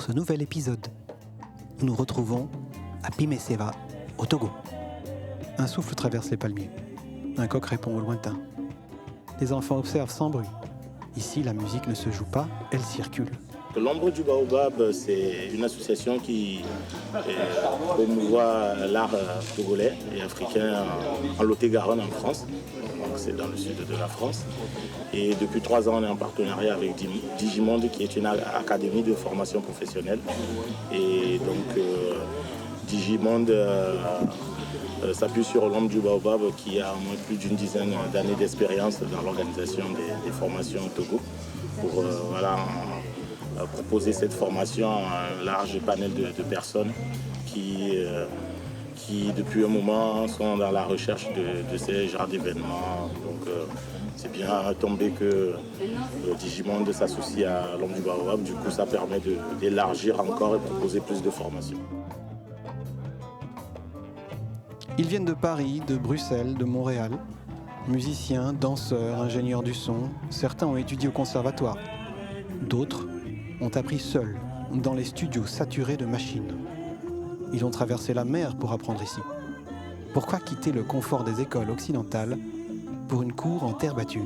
ce nouvel épisode. Nous nous retrouvons à Pimeseva, au Togo. Un souffle traverse les palmiers. Un coq répond au lointain. Les enfants observent sans bruit. Ici, la musique ne se joue pas, elle circule. L'Ombre du Baobab, c'est une association qui promouvoit l'art togolais et africain en Lot-et-Garonne en France. Donc c'est dans le sud de la France. Et depuis 3 ans, on est en partenariat avec Digimonde, qui est une académie de formation professionnelle. Et donc Digimonde s'appuie sur l'Ombre du Baobab, qui a au moins plus d'une dizaine d'années d'expérience dans l'organisation des formations au Togo, pour proposer cette formation à un large panel de personnes qui depuis un moment sont dans la recherche de ces genres d'événements. Donc c'est bien tombé que Digimonde s'associe à l'Ombre du Baobab. Du coup, ça permet d'élargir encore et de proposer plus de formations. Ils viennent de Paris, de Bruxelles, de Montréal. Musiciens, danseurs, ingénieurs du son, certains ont étudié au conservatoire. D'autres ont appris seuls, dans les studios saturés de machines. Ils ont traversé la mer pour apprendre ici. Pourquoi quitter le confort des écoles occidentales pour une cour en terre battue?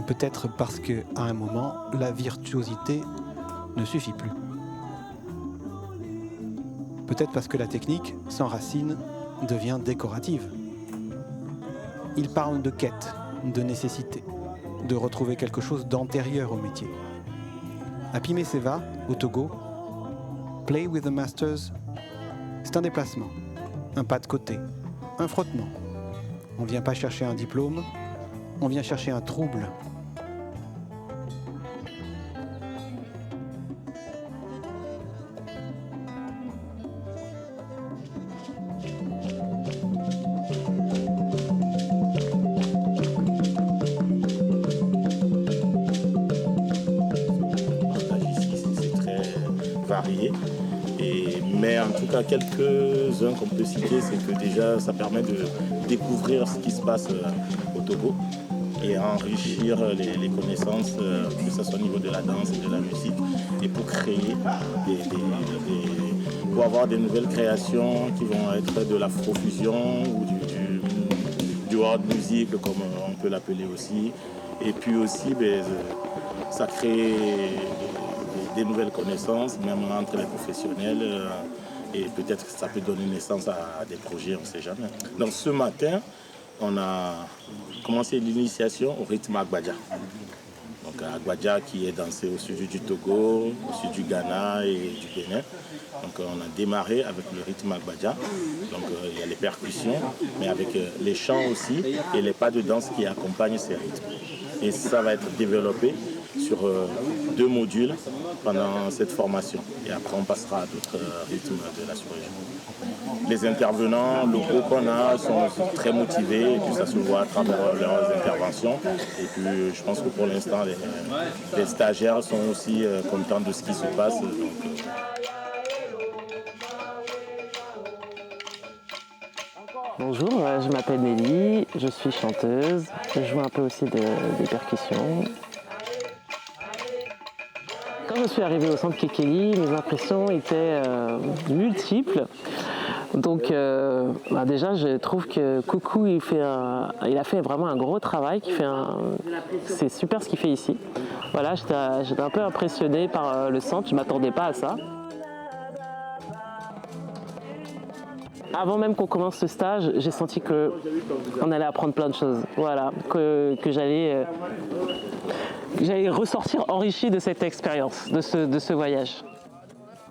Peut-être parce qu'à un moment, la virtuosité ne suffit plus. Peut-être parce que la technique, sans racines, devient décorative. Ils parlent de quête, de nécessité, de retrouver quelque chose d'antérieur au métier. À Pimeseva, au Togo, Play with the Masters, c'est un déplacement, un pas de côté, un frottement. On ne vient pas chercher un diplôme, on vient chercher un trouble. Varié. Mais en tout cas, quelques-uns qu'on peut citer, c'est que déjà, ça permet de découvrir ce qui se passe au Togo et enrichir les connaissances, que ce soit au niveau de la danse et de la musique, et pour créer pour avoir des nouvelles créations qui vont être de l'afrofusion ou du world music, comme on peut l'appeler aussi. Et puis aussi, ça crée des nouvelles connaissances, même entre les professionnels, et peut-être que ça peut donner naissance à des projets, on ne sait jamais. Donc ce matin, on a commencé l'initiation au rythme Agbadja. Donc Agbadja qui est dansé au sud du Togo, au sud du Ghana et du Bénin. Donc on a démarré avec le rythme Agbadja. Donc il y a les percussions, mais avec les chants aussi et les pas de danse qui accompagnent ces rythmes. Et ça va être développé sur 2 modules pendant cette formation. Et après, on passera à d'autres rythmes de la sous-région. Les intervenants locaux qu'on a sont aussi très motivés, et puis ça se voit à travers leurs interventions. Et puis, je pense que pour l'instant, les stagiaires sont aussi contents de ce qui se passe. Bonjour, je m'appelle Nelly, je suis chanteuse, je joue un peu aussi des percussions. Quand je suis arrivée au centre Kekeli, mes impressions étaient multiples. Donc déjà, je trouve que Coucou, il a fait vraiment un gros travail. C'est super ce qu'il fait ici. Voilà, j'étais un peu impressionnée par le centre, je ne m'attendais pas à ça. Avant même qu'on commence ce stage, j'ai senti qu'on allait apprendre plein de choses. Voilà, que j'allais ressortir enrichi de cette expérience, de ce voyage.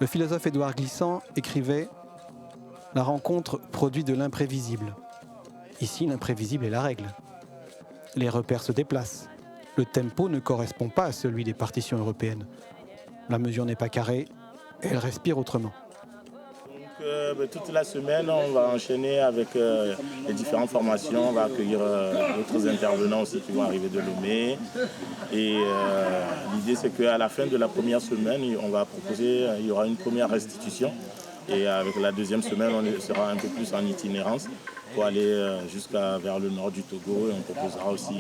Le philosophe Édouard Glissant écrivait « La rencontre produit de l'imprévisible ». Ici, l'imprévisible est la règle. Les repères se déplacent. Le tempo ne correspond pas à celui des partitions européennes. La mesure n'est pas carrée, elle respire autrement. Toute la semaine, on va enchaîner avec les différentes formations. On va accueillir d'autres intervenants aussi qui vont arriver de Lomé. Et l'idée, c'est qu'à la fin de la première semaine, on va proposer, il y aura une première restitution. Et avec la deuxième semaine, on sera un peu plus en itinérance pour aller jusqu'à vers le nord du Togo. Et on proposera aussi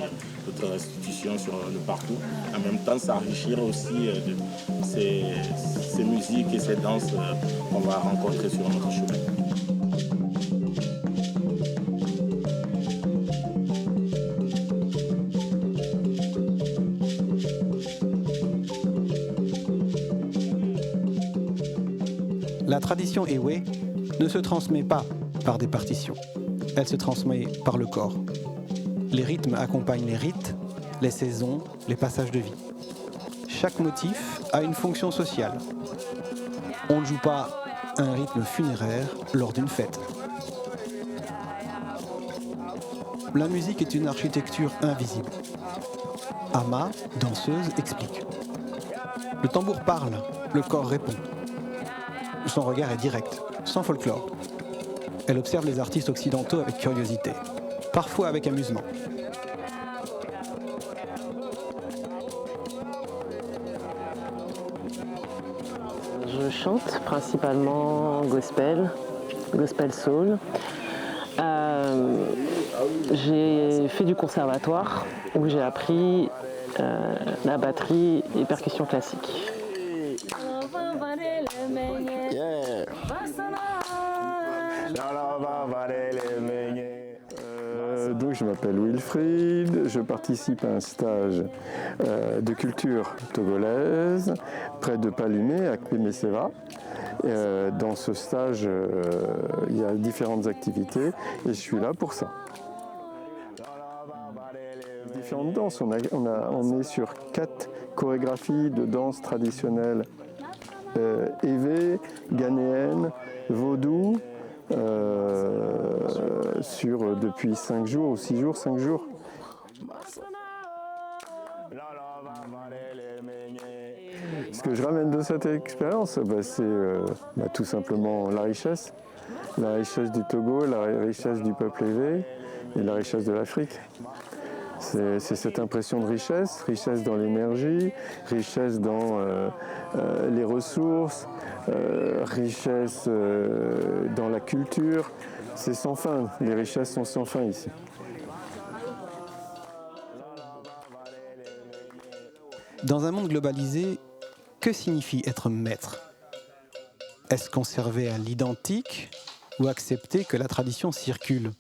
d'autres restitutions sur le parcours. En même temps, s'enrichir aussi de ces musiques et ces danses qu'on va rencontrer sur notre chemin. La tradition Ewe ne se transmet pas par des partitions, elle se transmet par le corps. Les rythmes accompagnent les rites, les saisons, les passages de vie. Chaque motif a une fonction sociale. On ne joue pas un rythme funéraire lors d'une fête. La musique est une architecture invisible. Ama, danseuse, explique. Le tambour parle, le corps répond. Son regard est direct, sans folklore. Elle observe les artistes occidentaux avec curiosité, parfois avec amusement. Je chante principalement gospel soul. J'ai fait du conservatoire où j'ai appris la batterie et percussions classiques. Donc je m'appelle Wilfried, je participe à un stage de culture togolaise près de Palimé à Kpemeseva. Dans ce stage, il y a différentes activités et je suis là pour ça. Différentes danses, on est sur 4 chorégraphies de danse traditionnelle Ewe, ghanéenne, vaudou, depuis 5 jours ou 6 jours, 5 jours. Ce que je ramène de cette expérience, c'est tout simplement la richesse du Togo, la richesse du peuple Ewe et la richesse de l'Afrique. C'est cette impression de richesse dans l'énergie, richesse dans les ressources, richesse dans la culture. C'est sans fin, les richesses sont sans fin ici. Dans un monde globalisé, que signifie être maître? Est-ce conserver à l'identique ou accepter que la tradition circule?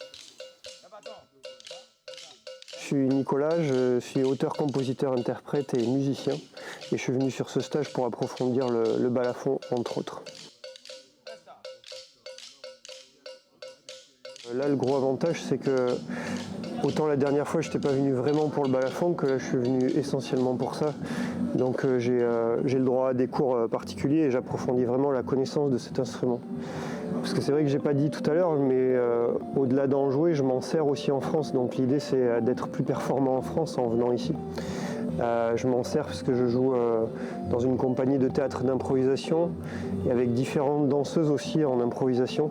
Je suis Nicolas, je suis auteur, compositeur, interprète et musicien. Et je suis venu sur ce stage pour approfondir le balafon, entre autres. Là, le gros avantage, c'est que autant la dernière fois, je n'étais pas venu vraiment pour le balafon, que là, je suis venu essentiellement pour ça. Donc j'ai le droit à des cours particuliers et j'approfondis vraiment la connaissance de cet instrument. Parce que c'est vrai que je n'ai pas dit tout à l'heure, mais au-delà d'en jouer, je m'en sers aussi en France. Donc l'idée, c'est d'être plus performant en France en venant ici. Je m'en sers parce que je joue dans une compagnie de théâtre d'improvisation et avec différentes danseuses aussi en improvisation.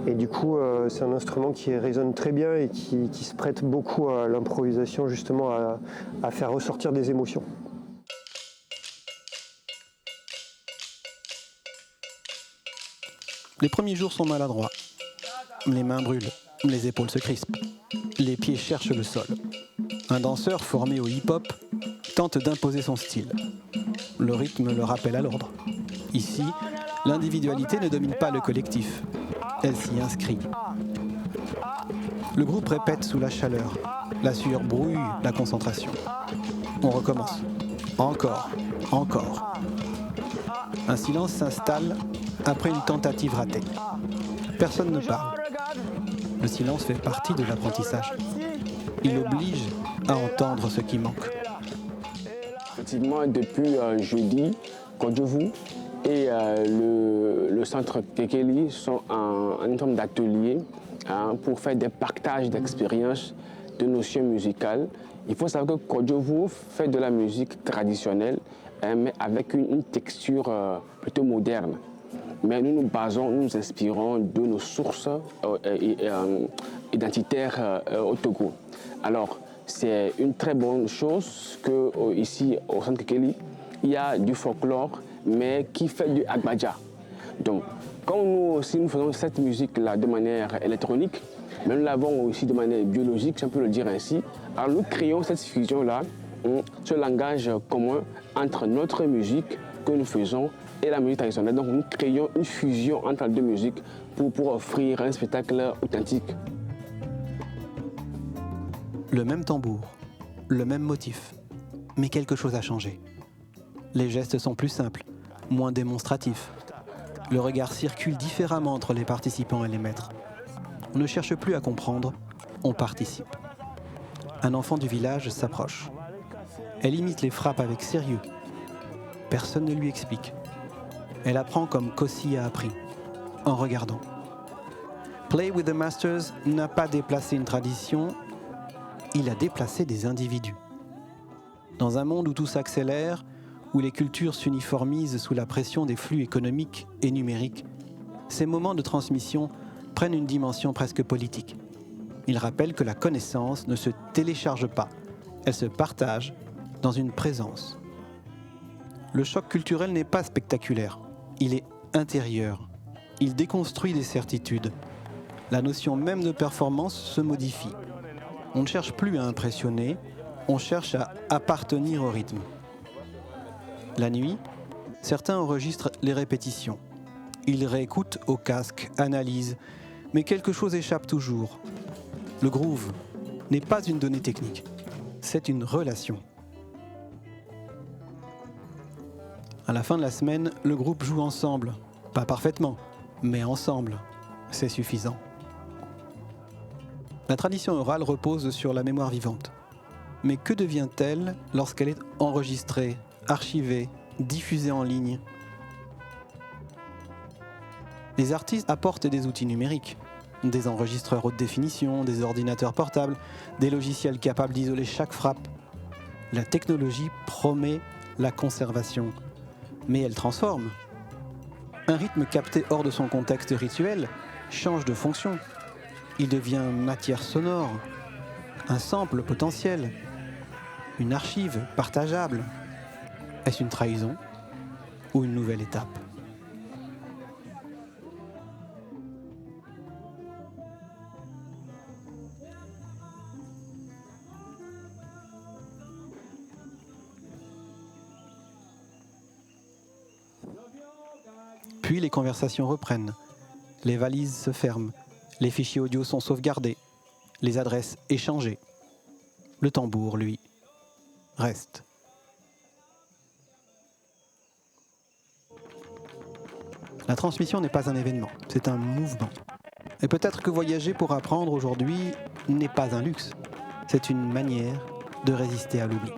Et du coup, c'est un instrument qui résonne très bien et qui se prête beaucoup à l'improvisation, justement à faire ressortir des émotions. Les premiers jours sont maladroits. Les mains brûlent, les épaules se crispent, les pieds cherchent le sol. Un danseur formé au hip-hop tente d'imposer son style. Le rythme le rappelle à l'ordre. Ici, l'individualité ne domine pas le collectif. Elle s'y inscrit. Le groupe répète sous la chaleur. La sueur brouille la concentration. On recommence. Encore, encore. Un silence s'installe après une tentative ratée. Personne ne parle. Le silence fait partie de l'apprentissage. Il oblige à entendre ce qui manque. Effectivement, depuis jeudi, Kodjovu et le centre Kekeli sont en forme d'atelier pour faire des partages d'expériences, de notions musicales. Il faut savoir que Kodjovu fait de la musique traditionnelle, mais avec une texture plutôt moderne. Mais nous nous inspirons de nos sources identitaires au Togo. Alors, c'est une très bonne chose qu'ici, au centre Kekeli, il y a du folklore, mais qui fait du Agbadja. Donc, quand nous faisons cette musique-là de manière électronique, mais nous l'avons aussi de manière biologique, si on peut le dire ainsi. Alors nous créons cette fusion-là, ce langage commun entre notre musique que nous faisons et la musique traditionnelle. Donc nous créons une fusion entre les deux musiques pour offrir un spectacle authentique. Le même tambour, le même motif, mais quelque chose a changé. Les gestes sont plus simples, moins démonstratifs. Le regard circule différemment entre les participants et les maîtres. On ne cherche plus à comprendre, on participe. Un enfant du village s'approche. Elle imite les frappes avec sérieux. Personne ne lui explique. Elle apprend comme Kossi a appris, en regardant. Play with the Masters n'a pas déplacé une tradition, il a déplacé des individus. Dans un monde où tout s'accélère, où les cultures s'uniformisent sous la pression des flux économiques et numériques, ces moments de transmission prennent une dimension presque politique. Ils rappellent que la connaissance ne se télécharge pas, elle se partage dans une présence. Le choc culturel n'est pas spectaculaire, il est intérieur. Il déconstruit des certitudes. La notion même de performance se modifie. On ne cherche plus à impressionner, on cherche à appartenir au rythme. La nuit, certains enregistrent les répétitions. Ils réécoutent au casque, analysent, mais quelque chose échappe toujours. Le groove n'est pas une donnée technique, c'est une relation. À la fin de la semaine, le groupe joue ensemble. Pas parfaitement, mais ensemble. C'est suffisant. La tradition orale repose sur la mémoire vivante. Mais que devient-elle lorsqu'elle est enregistrée, archivée, diffusée en ligne ? Les artistes apportent des outils numériques, des enregistreurs haute définition, des ordinateurs portables, des logiciels capables d'isoler chaque frappe. La technologie promet la conservation, mais elle transforme. Un rythme capté hors de son contexte rituel change de fonction. Il devient matière sonore, un sample potentiel, une archive partageable. Est-ce une trahison ou une nouvelle étape ? Puis les conversations reprennent, les valises se ferment, les fichiers audio sont sauvegardés, les adresses échangées. Le tambour, lui, reste. La transmission n'est pas un événement, c'est un mouvement. Et peut-être que voyager pour apprendre aujourd'hui n'est pas un luxe, c'est une manière de résister à l'oubli.